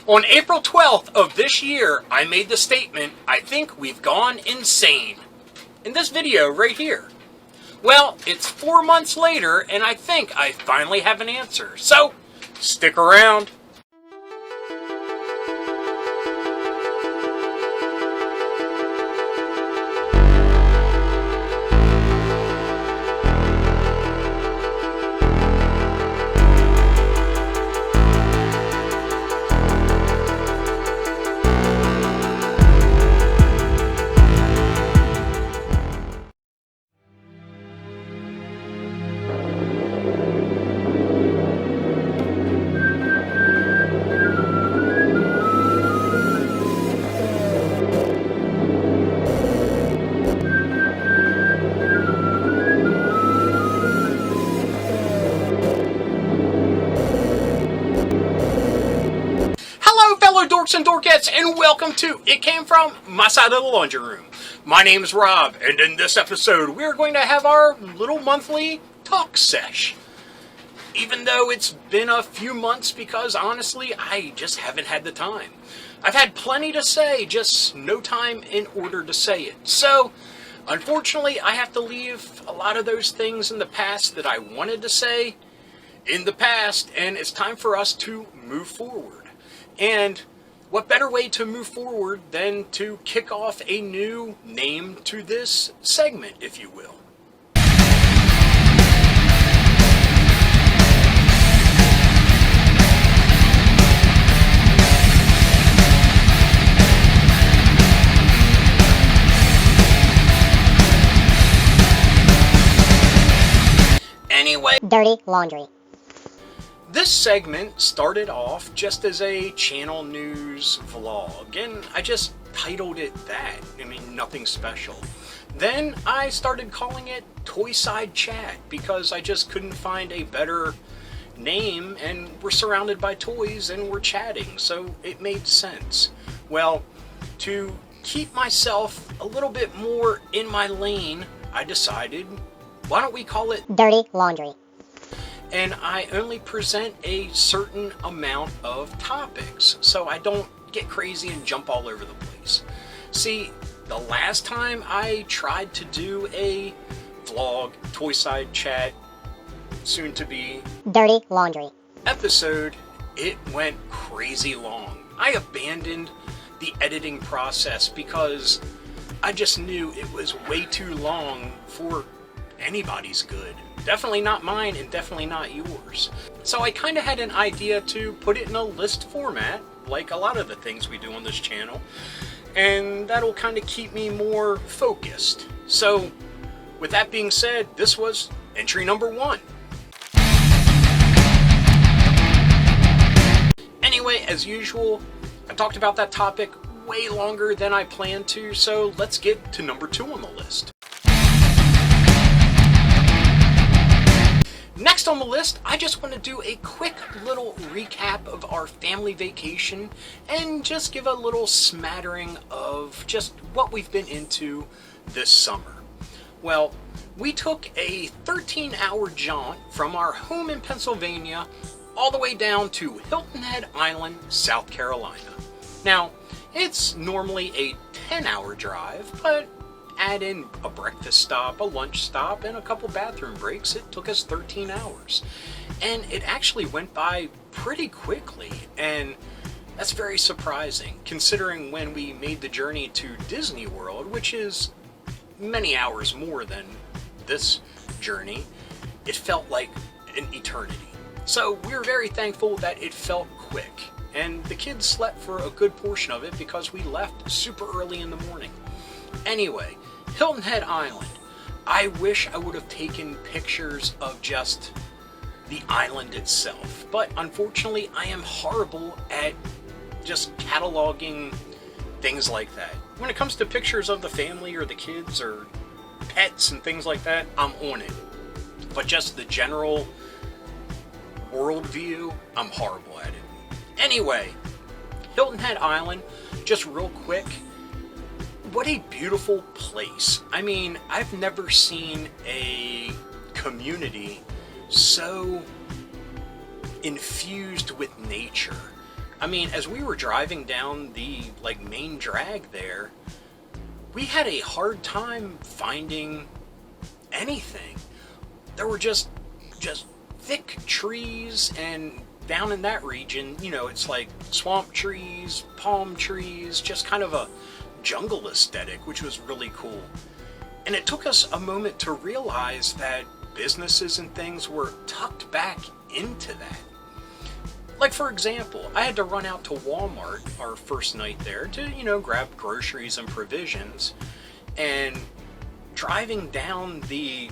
On April 12th of this year, I made the statement, I think we've gone insane. In this video right here. Well, it's 4 months later, and I think I finally have an answer. So, stick around. Dorks and Dorkettes, and welcome to It Came From My Side of the Laundry Room. My name is Rob, and in this episode we're going to have our little monthly talk sesh. Even though it's been a few months, because honestly I just haven't had the time. I've had plenty to say, just no time in order to say it. So unfortunately I have to leave a lot of those things in the past that I wanted to say in the past, and it's time for us to move forward. And what better way to move forward than to kick off a new name to this segment, if you will. Anyway, dirty laundry. This segment started off just as a channel news vlog, and I just titled it that. I mean, nothing special. Then I started calling it Toyside Chat because I just couldn't find a better name, and we're surrounded by toys and we're chatting, so it made sense. Well, to keep myself a little bit more in my lane, I decided, why don't we call it Dirty Laundry? And I only present a certain amount of topics, so I don't get crazy and jump all over the place. See, the last time I tried to do a vlog, Toyside Chat, soon to be Dirty Laundry episode, it went crazy long. I abandoned the editing process because I just knew it was way too long for anybody's good. Definitely not mine, and definitely not yours. So I kind of had an idea to put it in a list format, like a lot of the things we do on this channel, and that'll kind of keep me more focused. So, with that being said, this was entry number 1. Anyway, as usual, I talked about that topic way longer than I planned to, so let's get to number 2 on the list. Next on the list, I just want to do a quick little recap of our family vacation and just give a little smattering of just what we've been into this summer. Well, we took a 13-hour jaunt from our home in Pennsylvania all the way down to Hilton Head Island, South Carolina. Now, it's normally a 10-hour drive, but add in a breakfast stop, a lunch stop, and a couple bathroom breaks, it took us 13 hours. And it actually went by pretty quickly, and that's very surprising, considering when we made the journey to Disney World, which is many hours more than this journey, it felt like an eternity. So we're very thankful that it felt quick, and the kids slept for a good portion of it because we left super early in the morning. Anyway, Hilton Head Island. I wish I would have taken pictures of just the island itself, but unfortunately I am horrible at just cataloging things like that. When it comes to pictures of the family or the kids or pets and things like that, I'm on it. But just the general world view, I'm horrible at it. Anyway, Hilton Head Island, just real quick, what a beautiful place. I mean, I've never seen a community so infused with nature. I mean, as we were driving down the like main drag there, we had a hard time finding anything. There were just thick trees, and down in that region, you know, it's like swamp trees, palm trees, just kind of a jungle aesthetic, which was really cool. And it took us a moment to realize that businesses and things were tucked back into that. Like, for example, I had to run out to Walmart our first night there to, you know, grab groceries and provisions. And driving down the,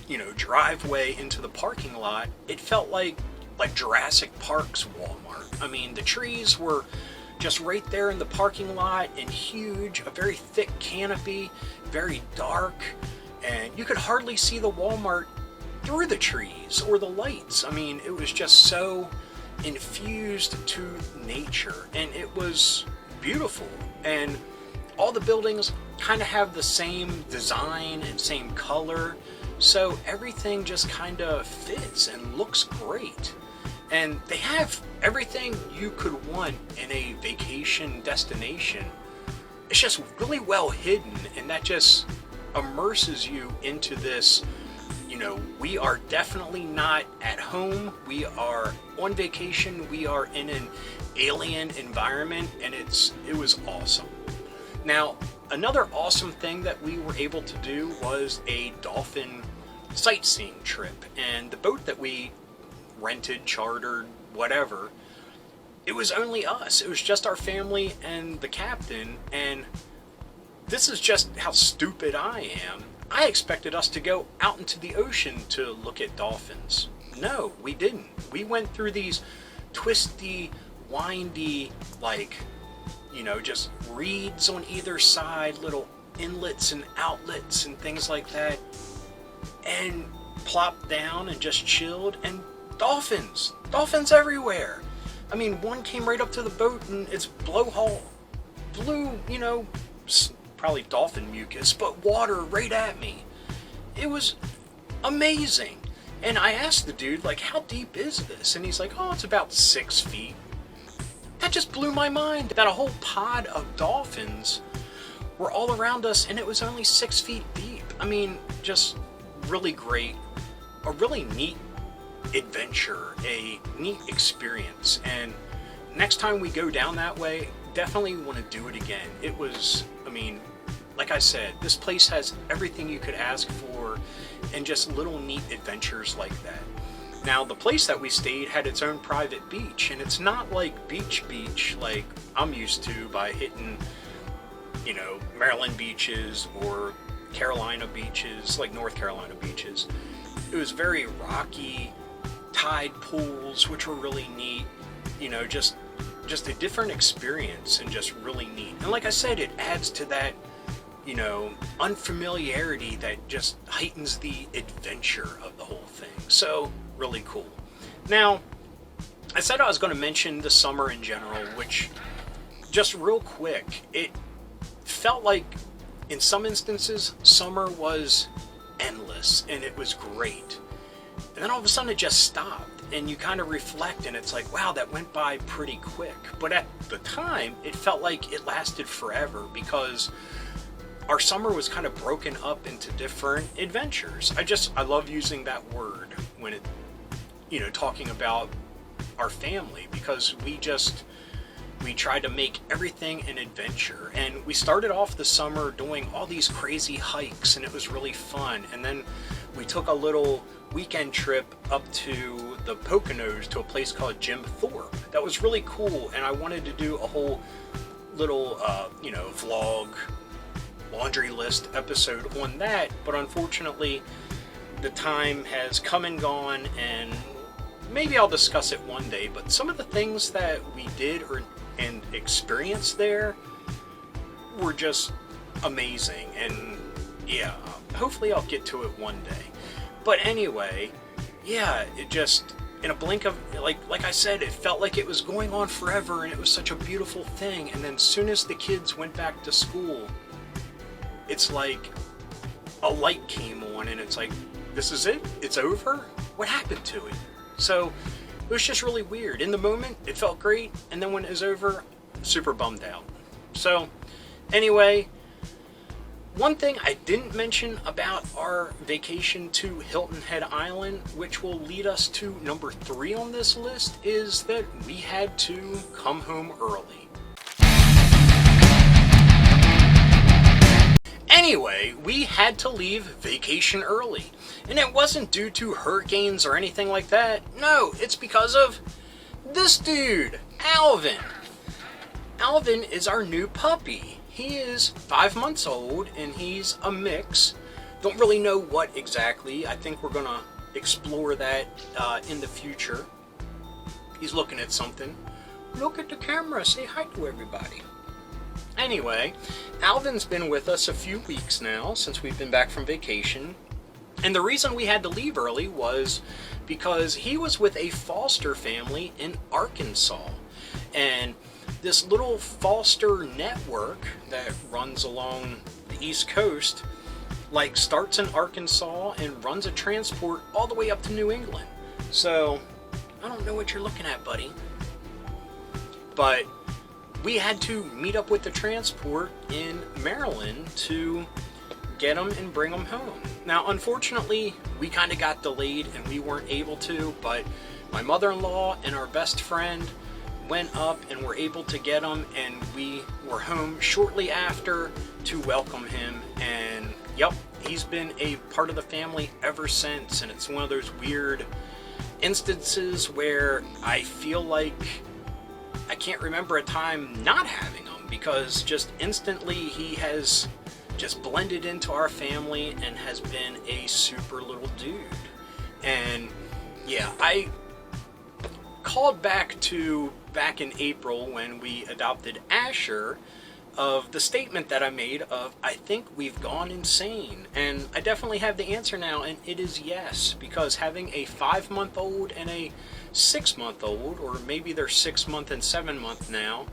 you know, driveway into the parking lot, it felt like Jurassic Park's Walmart. I mean, the trees were just right there in the parking lot and huge, a very thick canopy, very dark, and you could hardly see the Walmart through the trees or the lights. I mean, it was just so infused to nature, and it was beautiful. And all the buildings kind of have the same design and same color, so everything just kind of fits and looks great. And they have everything you could want in a vacation destination. It's just really well hidden, and that just immerses you into this, you know, we are definitely not at home. We are on vacation. We are in an alien environment, and it was awesome. Now, another awesome thing that we were able to do was a dolphin sightseeing trip, and the boat that we rented, chartered, whatever, it was only us. It was just our family and the captain, and this is just how stupid I am. I expected us to go out into the ocean to look at dolphins. No, we didn't. We went through these twisty, windy, like, you know, just reeds on either side, little inlets and outlets and things like that, and plopped down and just chilled, and dolphins everywhere. I mean, one came right up to the boat and its blowhole blew, you know, probably dolphin mucus, but water right at me. It was amazing. And I asked the dude, like, how deep is this? And he's like, oh, it's about 6 feet. That just blew my mind that a whole pod of dolphins were all around us, and it was only 6 feet deep. I mean, just really great, a really neat adventure, a neat experience. And next time we go down that way, definitely want to do it again. It was, I mean, like I said, this place has everything you could ask for, and just little neat adventures like that. Now, the place that we stayed had its own private beach, and it's not like beach like I'm used to by hitting, you know, Maryland beaches or Carolina beaches, like North Carolina beaches. It was very rocky, tide pools, which were really neat, you know, just a different experience, and just really neat. And like I said, it adds to that, you know, unfamiliarity that just heightens the adventure of the whole thing. So, really cool. Now, I said I was going to mention the summer in general, which, just real quick, it felt like in some instances summer was endless and it was great. And then all of a sudden it just stopped, and you kind of reflect, and it's like, wow, that went by pretty quick. But at the time, it felt like it lasted forever, because our summer was kind of broken up into different adventures. I love using that word when it, you know, talking about our family, because we tried to make everything an adventure. And we started off the summer doing all these crazy hikes, and it was really fun. And then we took a little weekend trip up to the Poconos to a place called Jim Thorpe. That was really cool, and I wanted to do a whole little, you know, vlog, laundry list episode on that, but unfortunately the time has come and gone, and maybe I'll discuss it one day. But some of the things that we did and experienced there were just amazing, and yeah, hopefully I'll get to it one day. But anyway, yeah, it just, in a blink of, like I said, it felt like it was going on forever, and it was such a beautiful thing. And then as soon as the kids went back to school, it's like a light came on, and it's like, this is it? It's over? What happened to it? So it was just really weird. In the moment, it felt great, and then when it was over, super bummed out. So, anyway, one thing I didn't mention about our vacation to Hilton Head Island, which will lead us to number 3 on this list, is that we had to come home early. Anyway, we had to leave vacation early. And it wasn't due to hurricanes or anything like that. No, it's because of this dude, Alvin. Alvin is our new puppy. He is 5 months old and he's a mix. Don't really know what exactly. I think we're going to explore that in the future. He's looking at something. Look at the camera. Say hi to everybody. Anyway, Alvin's been with us a few weeks now since we've been back from vacation. And the reason we had to leave early was because he was with a foster family in Arkansas. And this little foster network that runs along the East Coast, like, starts in Arkansas and runs a transport all the way up to New England. So, I don't know what you're looking at, buddy. But we had to meet up with the transport in Maryland to get them and bring them home. Now, unfortunately, we kind of got delayed and we weren't able to, but my mother-in-law and our best friend went up and were able to get him, and we were home shortly after to welcome him. And yep, he's been a part of the family ever since. And it's one of those weird instances where I feel like I can't remember a time not having him, because just instantly he has just blended into our family and has been a super little dude. And yeah, I called back in April when we adopted Asher of the statement that I made of, I think we've gone insane. And I definitely have the answer now, and it is yes, because having a 5-month-old and a 6-month-old, or maybe they're 6-month and 7-month now,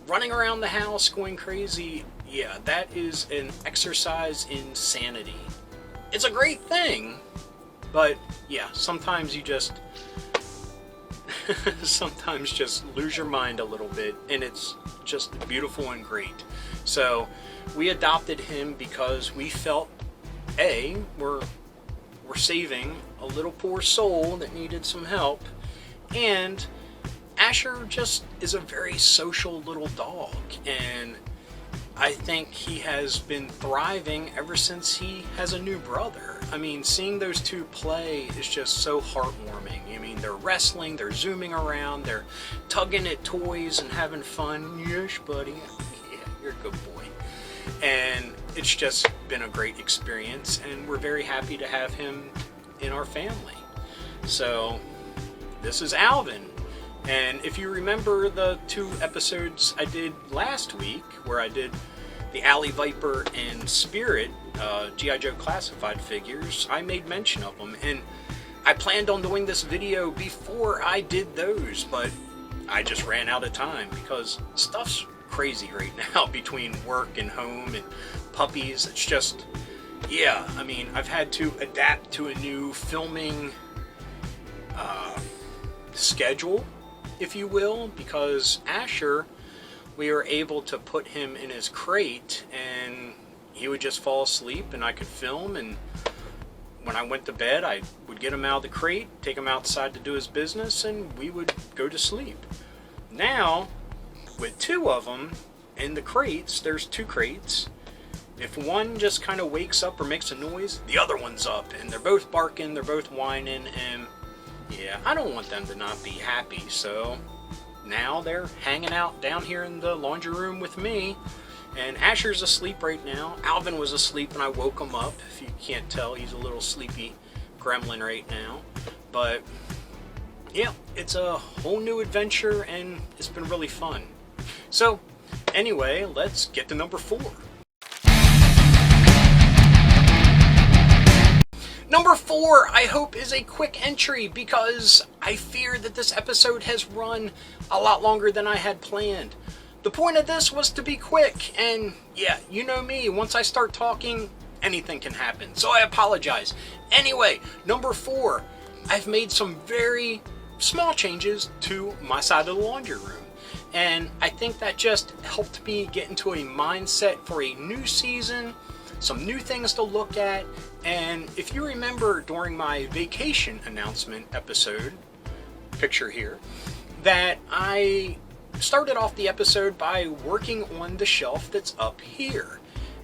running around the house going crazy, yeah, that is an exercise in sanity. It's a great thing, but yeah, sometimes you just sometimes just lose your mind a little bit, and it's just beautiful and great. So we adopted him because we felt, A, we're saving a little poor soul that needed some help, and Asher just is a very social little dog, and I think he has been thriving ever since he has a new brother. I mean, seeing those two play is just so heartwarming. I mean, they're wrestling, they're zooming around, they're tugging at toys and having fun. Yes, buddy. Yeah, you're a good boy. And it's just been a great experience, and we're very happy to have him in our family. So, this is Alvin. And if you remember the 2 episodes I did last week, where I did the Alley Viper and Spirit G.I. Joe classified figures, I made mention of them. And I planned on doing this video before I did those, but I just ran out of time because stuff's crazy right now between work and home and puppies. It's just, yeah, I mean, I've had to adapt to a new filming schedule, if you will, because Asher, we were able to put him in his crate and he would just fall asleep and I could film, and when I went to bed I would get him out of the crate, take him outside to do his business, and we would go to sleep. Now, with 2 of them in the crates, there's 2 crates. If one just kind of wakes up or makes a noise, the other one's up, and they're both barking, they're both whining, and yeah, I don't want them to not be happy, so now they're hanging out down here in the laundry room with me, and Asher's asleep right now. Alvin was asleep and I woke him up. If you can't tell, he's a little sleepy gremlin right now. But yeah, it's a whole new adventure and it's been really fun. So anyway, let's get to number 4. Number 4, I hope, is a quick entry because I fear that this episode has run a lot longer than I had planned. The point of this was to be quick, and yeah, you know me, once I start talking, anything can happen, so I apologize. Anyway, number 4, I've made some very, small changes to my side of the laundry room. And I think that just helped me get into a mindset for a new season, some new things to look at. And if you remember during my vacation announcement episode, picture here, that I started off the episode by working on the shelf that's up here.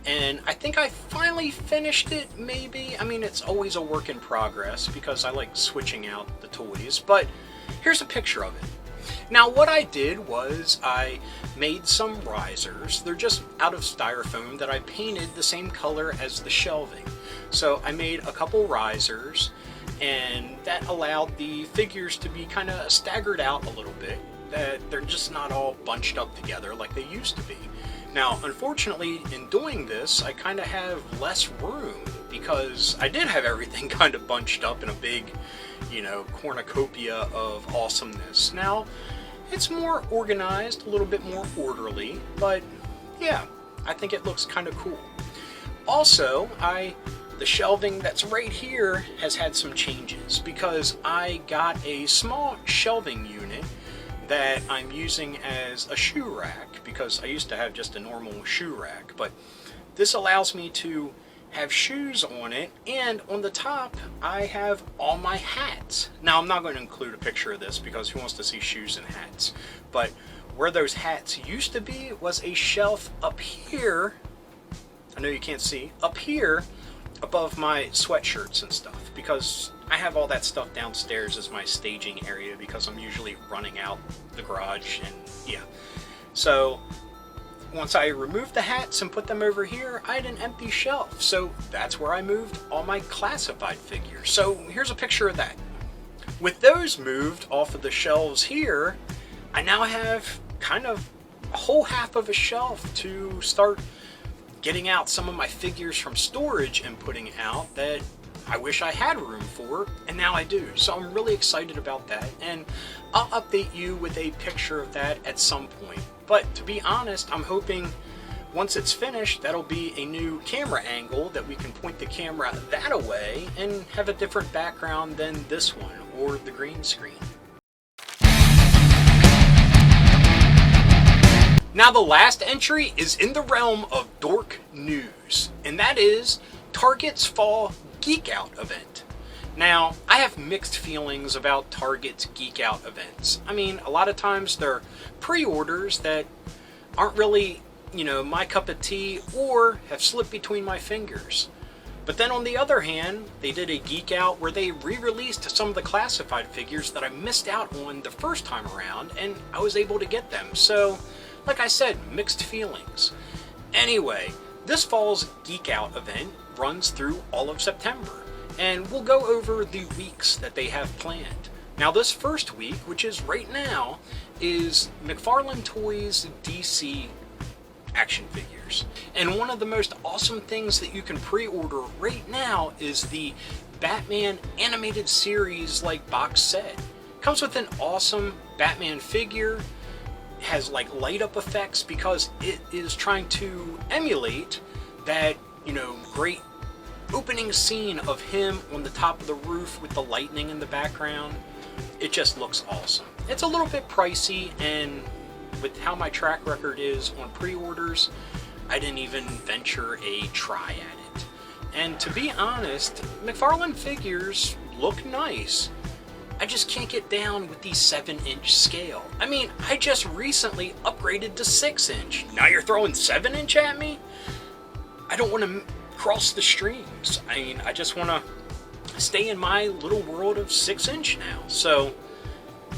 And I think I finally finished it, maybe. I mean, it's always a work in progress because I like switching out the toys, but here's a picture of it. Now, what I did was I made some risers. They're just out of styrofoam that I painted the same color as the shelving. So I made a couple risers, and that allowed the figures to be kind of staggered out a little bit. That they're just not all bunched up together like they used to be. Now, unfortunately, in doing this, I kind of have less room because I did have everything kind of bunched up in a big, cornucopia of awesomeness. Now, it's more organized, a little bit more orderly, but yeah, I think it looks kind of cool. Also, the shelving that's right here has had some changes because I got a small shelving unit that I'm using as a shoe rack because I used to have just a normal shoe rack, but this allows me to have shoes on it, and on the top I have all my hats. Now, I'm not going to include a picture of this because who wants to see shoes and hats, but where those hats used to be was a shelf up here. I know you can't see, up here above my sweatshirts and stuff, because I have all that stuff downstairs as my staging area because I'm usually running out the garage, and yeah. So once I removed the hats and put them over here, I had an empty shelf. So that's where I moved all my classified figures. So here's a picture of that. With those moved off of the shelves here, I now have kind of a whole half of a shelf to start getting out some of my figures from storage and putting out that I wish I had room for, and now I do. So I'm really excited about that, and I'll update you with a picture of that at some point. But to be honest, I'm hoping once it's finished, that'll be a new camera angle that we can point the camera that away and have a different background than this one or the green screen. Now, the last entry is in the realm of dork news, and that is Target's Fall Geek Out event. Now, I have mixed feelings about Target's Geek Out events. I mean, a lot of times they're pre-orders that aren't really, my cup of tea or have slipped between my fingers. But then on the other hand, they did a Geek Out where they re-released some of the classified figures that I missed out on the first time around, and I was able to get them. So, like I said, mixed feelings. Anyway, this fall's Geek Out event runs through all of September, and we'll go over the weeks that they have planned. Now, this first week, which is right now, is McFarlane Toys DC action figures. And one of the most awesome things that you can pre-order right now is the Batman animated series box set. Comes with an awesome Batman figure, has light up effects because it is trying to emulate that, great opening scene of him on the top of the roof with the lightning in the background. It just looks awesome. It's a little bit pricey, and with how my track record is on pre-orders, I didn't even venture a try at it. And to be honest, McFarlane figures look nice. I just can't get down with the 7-inch scale. I mean, I just recently upgraded to 6-inch. Now you're throwing 7-inch at me? I don't want to cross the streams. I mean, I just want to stay in my little world of 6-inch now. So,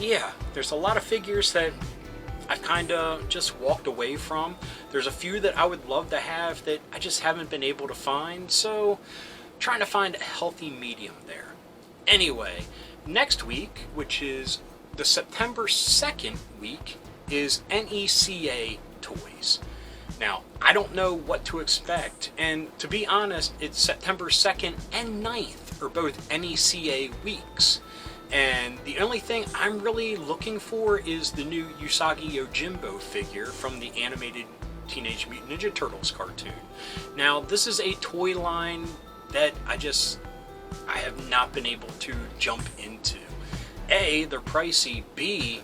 yeah, there's a lot of figures that I've kind of just walked away from. There's a few that I would love to have that I just haven't been able to find. So, trying to find a healthy medium there. Anyway, next week, which is the September 2nd week, is NECA Toys. Now, I don't know what to expect, and to be honest, it's September 2nd and 9th are both NECA weeks. And the only thing I'm really looking for is the new Usagi Yojimbo figure from the animated Teenage Mutant Ninja Turtles cartoon. Now, this is a toy line that I have not been able to jump into. A, they're pricey, B,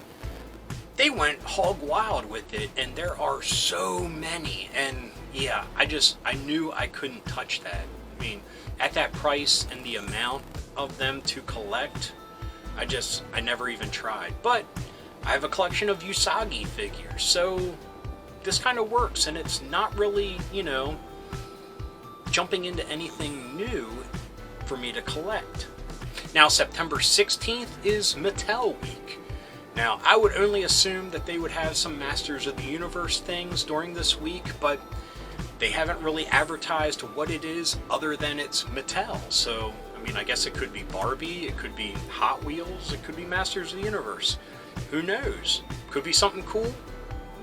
they went hog wild with it, and there are so many. And yeah, I knew I couldn't touch that. I mean, at that price and the amount of them to collect, I never even tried. But I have a collection of Usagi figures, so this kind of works, and it's not really, jumping into anything new for me to collect. Now, September 16th is Mattel Week. Now, I would only assume that they would have some Masters of the Universe things during this week, but they haven't really advertised what it is other than it's Mattel. So, I mean, I guess it could be Barbie, it could be Hot Wheels, it could be Masters of the Universe. Who knows? Could be something cool,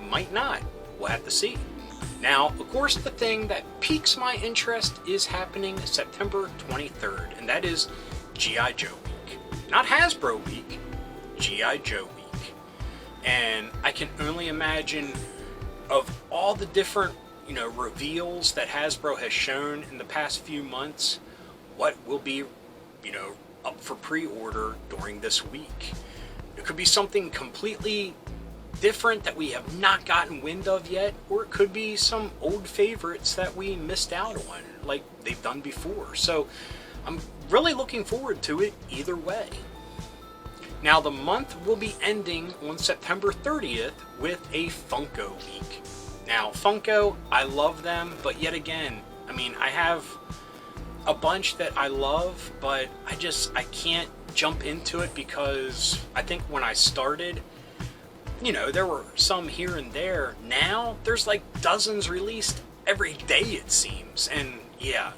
might not. We'll have to see. Now, of course, the thing that piques my interest is happening September 23rd, and that is G.I. Joe Week. Not Hasbro Week, G.I. Joe Week. And I can only imagine, of all the different, reveals that Hasbro has shown in the past few months, what will be, up for pre-order during this week. It could be something completely different that we have not gotten wind of yet, or it could be some old favorites that we missed out on, like they've done before. So I'm really looking forward to it either way. Now, the month will be ending on September 30th with a Funko Week. Now, Funko, I love them, but yet again, I mean, I have a bunch that I love, but I can't jump into it because I think when I started, there were some here and there. Now, there's like dozens released every day, it seems. And yeah,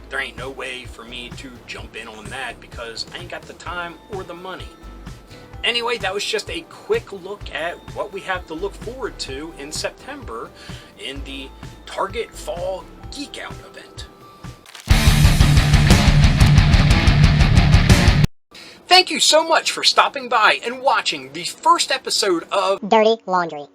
there ain't no way for me to jump in on that because I ain't got the time or the money. Anyway, that was just a quick look at what we have to look forward to in September in the Target Fall Geek Out event. Thank you so much for stopping by and watching the first episode of Dirty Laundry.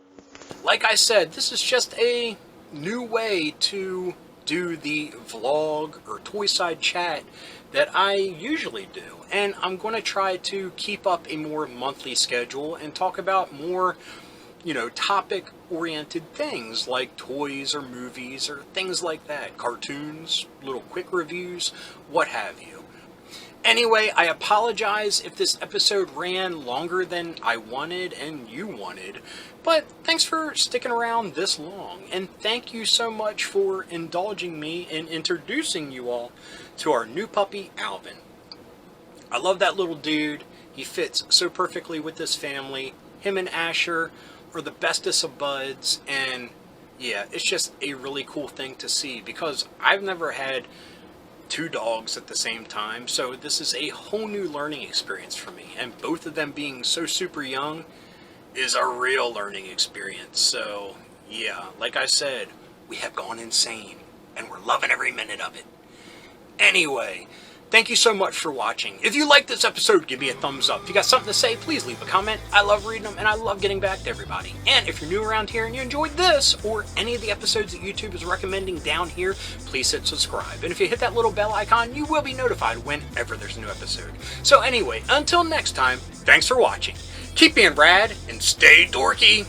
Like I said, this is just a new way to do the vlog or Toy Side chat that I usually do. And I'm going to try to keep up a more monthly schedule and talk about more, topic-oriented things like toys or movies or things like that. Cartoons, little quick reviews, what have you. Anyway, I apologize if this episode ran longer than I wanted and you wanted, but thanks for sticking around this long, and thank you so much for indulging me in introducing you all to our new puppy, Alvin. I love that little dude. He fits so perfectly with this family. Him and Asher are the bestest of buds, and yeah, it's just a really cool thing to see because I've never had two dogs at the same time, so this is a whole new learning experience for me, and both of them being so super young is a real learning experience. So yeah, like I said, we have gone insane and we're loving every minute of it. Anyway, thank you so much for watching. If you liked this episode, give me a thumbs up. If you got something to say, please leave a comment. I love reading them, and I love getting back to everybody. And if you're new around here and you enjoyed this, or any of the episodes that YouTube is recommending down here, please hit subscribe. And if you hit that little bell icon, you will be notified whenever there's a new episode. So anyway, until next time, thanks for watching. Keep being rad, and stay dorky.